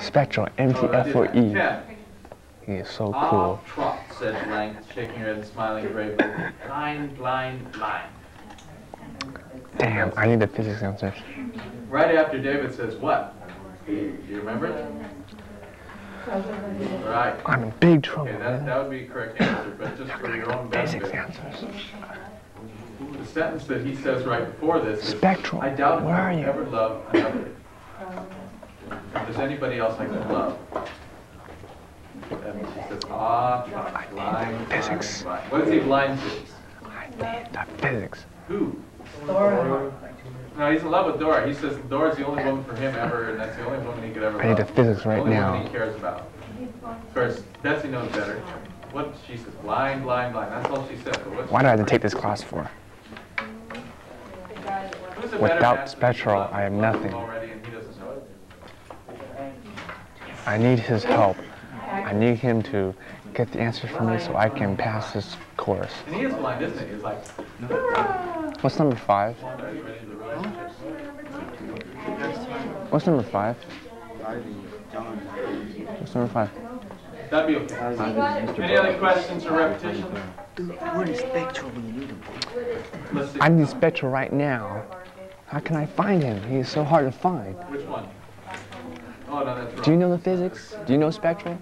Spectral, MTF4E. He is so cool. Trot, said Blank, shaking her head and smiling bravely. Blind, blind, blind. Damn, I need the physics answers. Right after David says, what? Do you remember it? Right. I'm in big trouble. Okay, that would be a correct answer, but just for your own Physics benefit. answers. The sentence that he says right before this is, Spectral, I doubt if where are I will you? ever love another. If there's anybody else I can love. And she says, blind, physics. blind. What is he blind to? I need the physics. Who? Dora. No, he's in love with Dora. He says Dora's the only woman for him ever, and that's the only woman he could ever love. I need the physics right the only now. woman he cares about. Of course, Betsy knows better. What she says, blind, blind, blind. That's all she said. But what Why do I have to take this class for? who's a better Without master Spectral, love? I am He loves nothing. him already, and he doesn't know it. I need his help. I need him to get the answers for me so I can pass this course. And he is blind, isn't he? He's like, What's number 5? are you ready to the relationship? What's number 5? What's number 5? That'd be okay. Any other questions or repetition? What is Spectral when you need him? Let's see. I need Spectral right now. How can I find him? He is so hard to find. Which one? Oh, no, that's wrong. Do you know the physics? Do you know Spectral?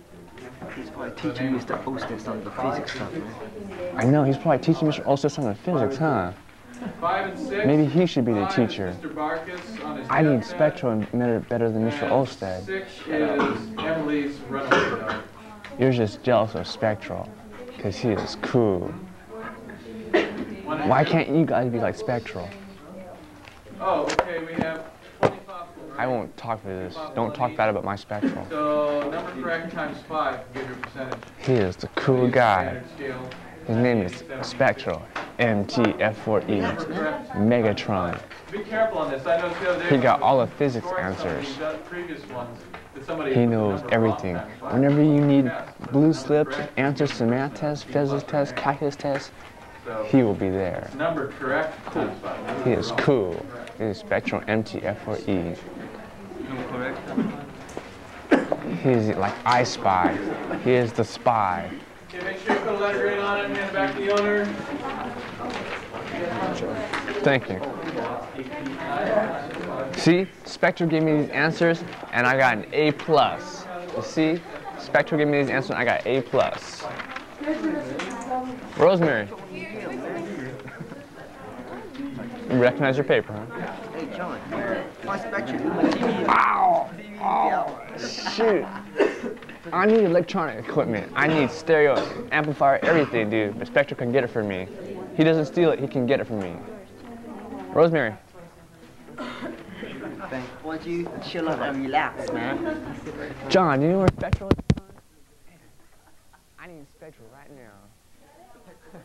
He's probably teaching Mr. Oster some of the physics stuff, man. I know, he's probably teaching Mr. Olster some of the physics, huh? 5 and 6. Maybe he should be the 5 is teacher. Mr. Barkus on his I need deathbed. Spectral better than Mr. And Olsted. 6 is Emily's runaway note. You're just jealous of Spectral, because he is cool. Why can't you guys be like Spectral? Oh, okay, we have 20 possible, right? I won't talk for this. Don't talk bad about my Spectral. So, number correct times 5, give your percentage. He is the cool guy. Standard scale. His name is Spectral, MTF4E, Correct. Megatron. Be careful on this. I noticed the other day. He got all the physics Before answers. He's done previous ones. That somebody He put the knows number wrong everything. times 5. Whenever you need blue slips, answers to math tests, physics tests, calculus tests, So, he will be there. number correct times 5. He is cool. He is Spectral MTF4E. He's like I Spy. He is the spy. Okay, make sure you put a letter grade on it and hand it back to the owner. Thank you. See, Spectral gave me these answers, and I got an A+. You see, Spectral gave me these answers, and I got A+. Rosemary. You recognize your paper, huh? Hey, John, my Spectral, my TV. Ow! Oh, shoot. I need electronic equipment. I need stereo, amplifier, everything, dude. But Spectral can get it for me. He doesn't steal it, he can get it for me. Rosemary. Why don't you chill out and relax, man? John, do you know where Spectral is? I need Spectral right now.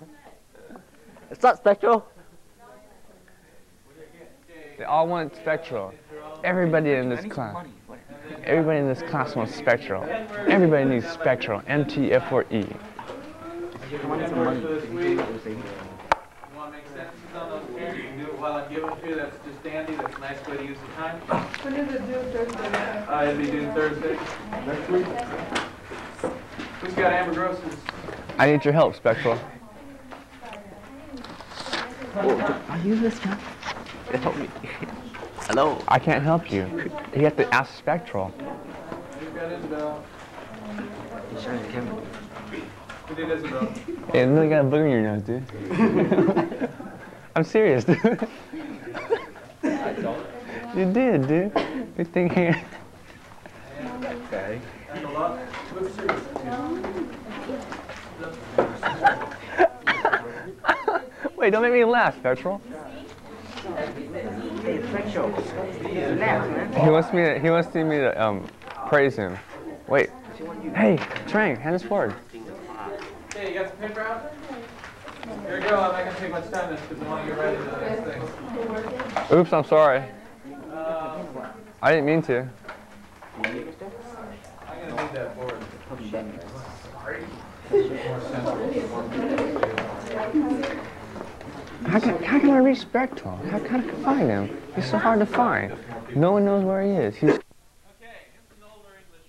It's not Spectral. They all want Spectral. Everybody in this class. Everybody in this class wants Spectral. Everybody needs Spectral. MTF4E. I want some money. You want to make sentences on those pairs? You can do it while I'm giving it to you. That's just dandy. That's a nice way to use the time. When is it due Thursday? It'll be due Thursday. Next week. Who's got Amber Gross's? I need your help, Spectral. Are you this guy? Help me. Hello. I can't help you. You have to ask Spectral. Who's got Isabel? He's trying to kill me. Who did Isabel? Hey, no, you got a booger in your nose, dude. I'm serious, dude. I don't. You did, dude. Good thing here. Okay. And a lot. What's serious? Wait, don't make me laugh, Spectral. Hey, Spectral. Relax, man. He wants me to praise him. Wait. Hey, Trang, hand this forward. Hey, you got some paper out? Here we go. I'm not going to take much time because I want to get ready to the next thing. Oops, I'm sorry. I didn't mean to. I'm going to need that board. How can I reach Spectral? How can I find him? He's so hard to find. No one knows where he is. He's Okay, it's an older English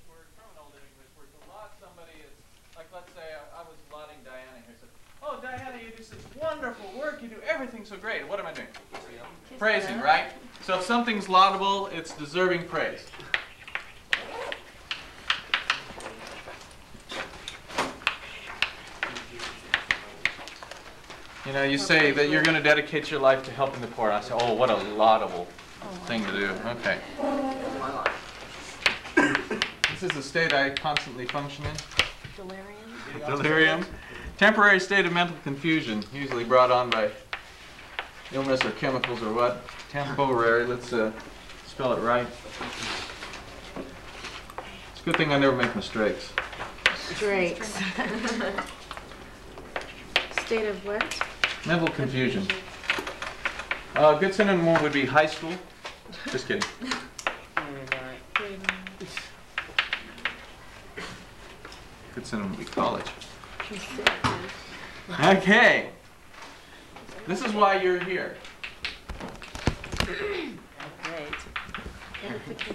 great. What am I doing? Praising, right? So if something's laudable, it's deserving praise. You know, you say that you're going to dedicate your life to helping the poor. I say, oh, what a laudable thing to do. Okay. This is a state I constantly function in. Delirium. Delirium. Temporary state of mental confusion, usually brought on by illness or chemicals or what. Temporary. Let's spell it right. It's a good thing I never make mistakes. Drakes. State of what? Mental confusion. A good synonym would be high school. Just kidding. Good synonym would be college. Okay. This is why you're here.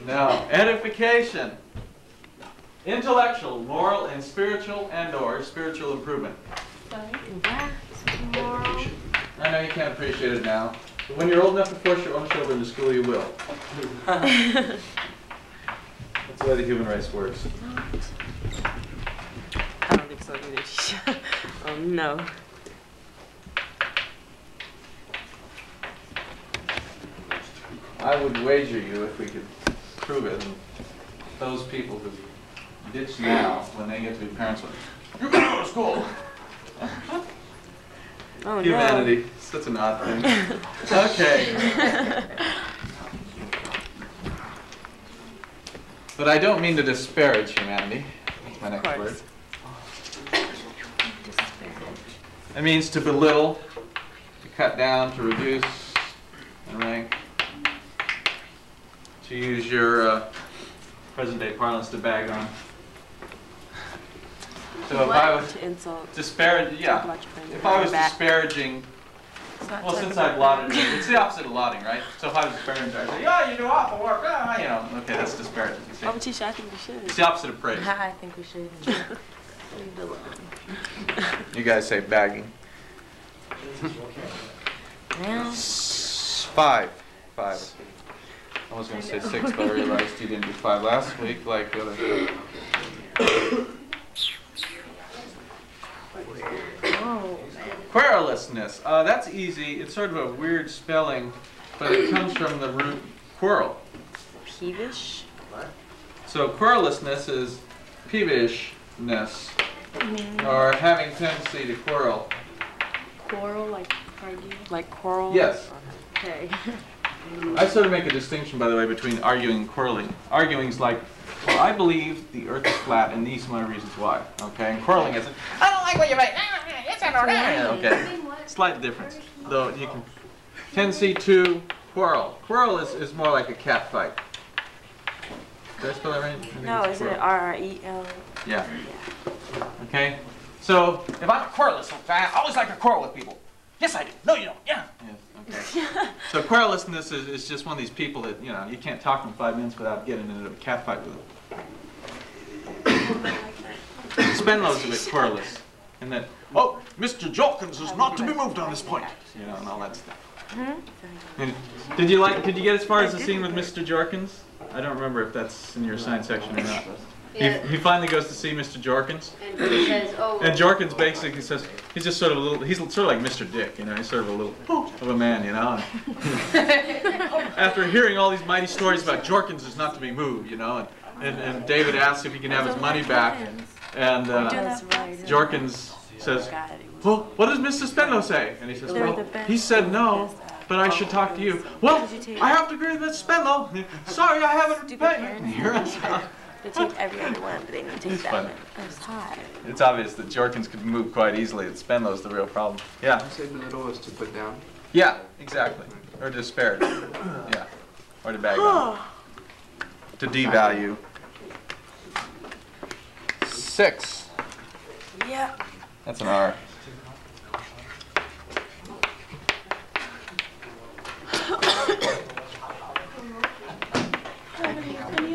Now, edification. Intellectual, moral, and spiritual and/or spiritual improvement. I know you can't appreciate it now, but when you're old enough to force your own children to school, you will. That's the way the human race works. I don't think so either. Oh no. I would wager you, if we could prove it, and those people who ditch now, when they get to be parents, you're going to go to school. Oh Humanity, such an odd thing. Okay. But I don't mean to disparage humanity. That's my next word. It means to belittle, to cut down, to reduce in rank. To use your present-day parlance, to bag on. So if I was to insult. disparaging, yeah. If I was disparaging, well, since I've lauded it, it's the opposite of lauding, right? So if I was disparaging, I'd say, yeah, you do awful work, you know. Okay, that's disparaging. You see? Oh, Tisha, I think we should. It's the opposite of praise. I think we should. Leave it alone. You guys say bagging. Now. 5. I was going to say 6, but I realized you didn't do 5 last week, like the other. Oh, Querulousness. That's easy. It's sort of a weird spelling, but it comes from the root quarrel. peevish. So querulousness is peevishness, or having tendency to quarrel. Quarrel, like argue? Like quarrel? Yes. Okay. I sort of make a distinction, by the way, between arguing and quarreling. Arguing is like, well, I believe the earth is flat, and these are my reasons why. Okay, and quarreling is, I don't like what you make. Okay, slight difference, though you can. Tendency to quarrel. Quarrel is more like a cat fight. Did I spell that right? I think No, it's isn't it quarrel. R-R-E-L? Yeah. Okay. So if I'm a querulous guy, I always like to quarrel with people. Yes, I do. No, you don't. Yeah. Yes. Okay. So querulousness is just one of these people that, you know, you can't talk to them 5 minutes without getting into a cat fight with them. Spenlow's a bit querulous, and that, oh, Mr. Jorkins is not to be moved on this point, you know, and all that stuff. And did you get as far as the scene with Mr. Jorkins? I don't remember if that's in your assigned section or not. Yeah. He finally goes to see Mr. Jorkins. And he says, oh. And Jorkins basically says, he's just sort of a little, he's sort of like Mr. Dick, you know, he's sort of a little of a man, you know. After hearing all these mighty stories about Jorkins is not to be moved, you know, and David asks if he can have his money back, and Jorkins says, well, what does Mr. Spenlow say? And he says, well, he said no, but I should talk to you. Well, I have to agree with Mr. Spenlow. Sorry, I haven't paid. They take every other one, but they don't take that one. That's hot. It's obvious that Jorkins could move quite easily. That Spenlow's the real problem. Yeah. You say belittle is to put down? Yeah, exactly. Or to disparage. Yeah. Or to bag on. To devalue. 6. Yeah. That's an R.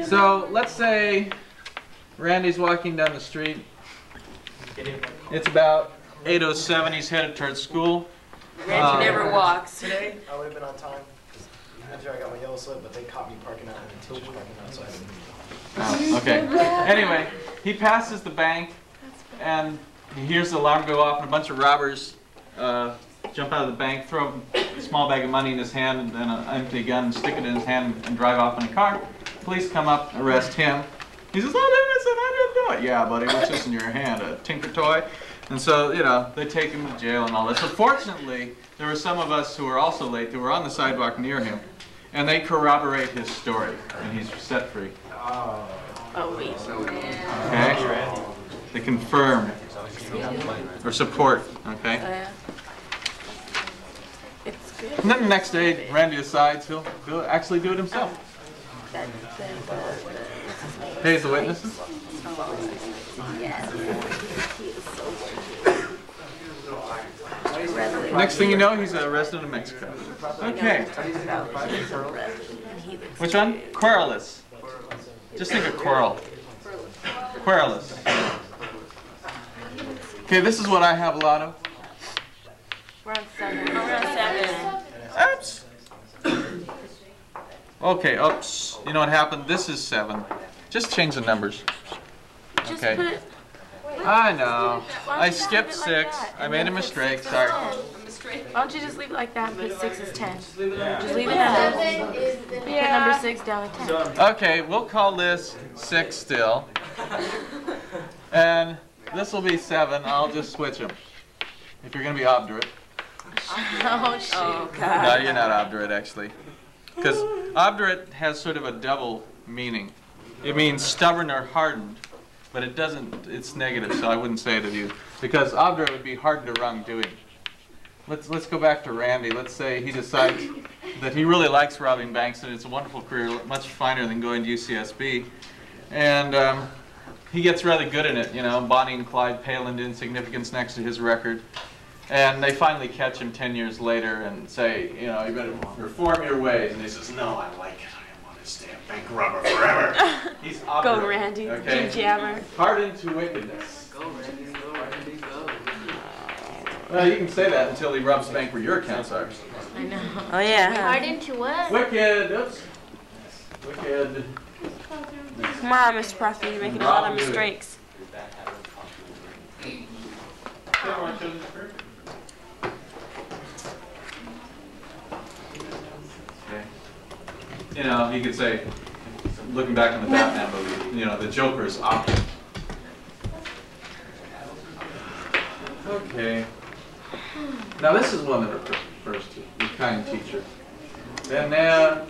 So let's say Randy's walking down the street. It's about 8:07. He's headed towards school. Randy never walks. Today, I would have been on time. 'Cause after I got my yellow slip, but they caught me parking out in the teacher's parking lot, so I didn't. Oh, okay. Anyway, he passes the bank, and he hears the alarm go off, and a bunch of robbers jump out of the bank, throw a small bag of money in his hand, and then an empty gun, and stick it in his hand, and drive off in a car. Police come up, arrest him. He says, "I'm innocent, I didn't do it." "Yeah, buddy, what's this in your hand, a tinker toy?" And so, you know, they take him to jail and all this. So fortunately, there were some of us who were also late, who were on the sidewalk near him, and they corroborate his story, and he's set free. Oh, wait. Okay? They confirm or support, okay? It's good. And then the next day, Randy decides he'll actually do it himself. Pays the witnesses. Yes. Next thing you know, he's a resident of Mexico. Okay. Which one? Querulous. Just think of querul. Querulous. Okay, this is what I have a lot of. We're on 7. We're on 7. Oops. Okay, oops. You know what happened? This is 7. Just change the numbers. Just Okay. put it. I know. Why don't I you skipped have it like 6. that? I And made a then put mistake. 6 is Sorry. 10. Why don't you just leave it like that and put 6 is 10? Just leave it at that. Put number 6 down at 10. Okay, we'll call this 6 still. And this will be 7. I'll just switch them. If you're going to be obdurate. Oh, shoot. Oh, No, you're not obdurate, actually. Because obdurate has sort of a double meaning. It means stubborn or hardened, but it doesn't, it's negative, so I wouldn't say it of you. Because obdurate would be hardened to wrongdoing. Let's go back to Randy. Let's say he decides that he really likes robbing banks and it's a wonderful career, much finer than going to UCSB. And he gets rather good in it, you know. Bonnie and Clyde pale into insignificance next to his record. And they finally catch him 10 years later and say, you know, you better reform your ways. And he says, "No, I like it. I want to stay a bank robber forever." He's obdurate. Go, Randy. Okay? Jammer. Hardened to wickedness. Go, Randy, go, Randy, go. Well, you can say that until he robs the bank where your accounts are. I know. Oh, yeah. Hardened to what? Wicked. Oops. Wicked. Come on, Mr. Prophet. You're making a lot of mistakes. Okay. You know, you could say, looking back on the Batman movie, you know, the Joker is opposite. Okay. Now this is one that refers to the kind teacher. Benevolence.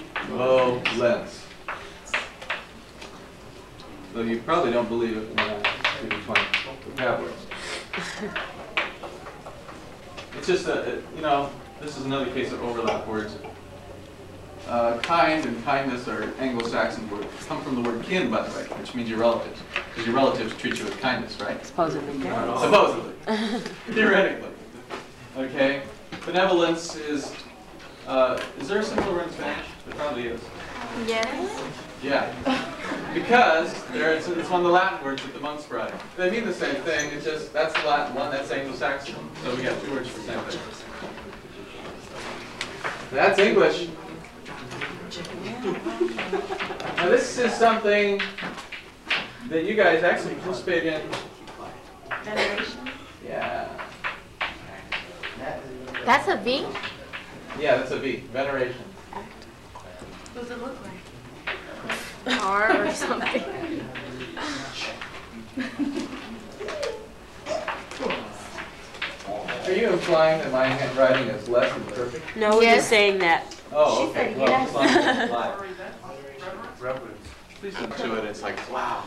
Though you probably don't believe it when I do define that word. It's just that, you know, this is another case of overlap words. Kind and kindness are Anglo-Saxon words. Come from the word kin, by the way, which means your relatives. Because your relatives treat you with kindness, right? Supposedly. Supposedly. Theoretically. Okay? Benevolence is there a similar word in Spanish? There probably is. Yes. Yeah. Because it's one of the Latin words that the monks brought in. They mean the same thing, it's just that's the Latin one, that's Anglo-Saxon. So we got 2 words for the same thing. That's English. Now this is something that you guys actually participate in. Veneration. Yeah. That's a V? Yeah, that's a V. Veneration. What does it look like? R or something. Are you implying that my handwriting is less than perfect? No, we're Yes. just saying that. Oh, okay. said Well, yes. as long as it's implied. Please don't do it. It's like, wow.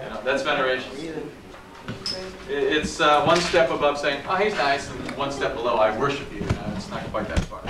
You know, that's veneration. It's one step above saying, "Oh, he's nice," and one step below, "I worship you." It's not quite that far.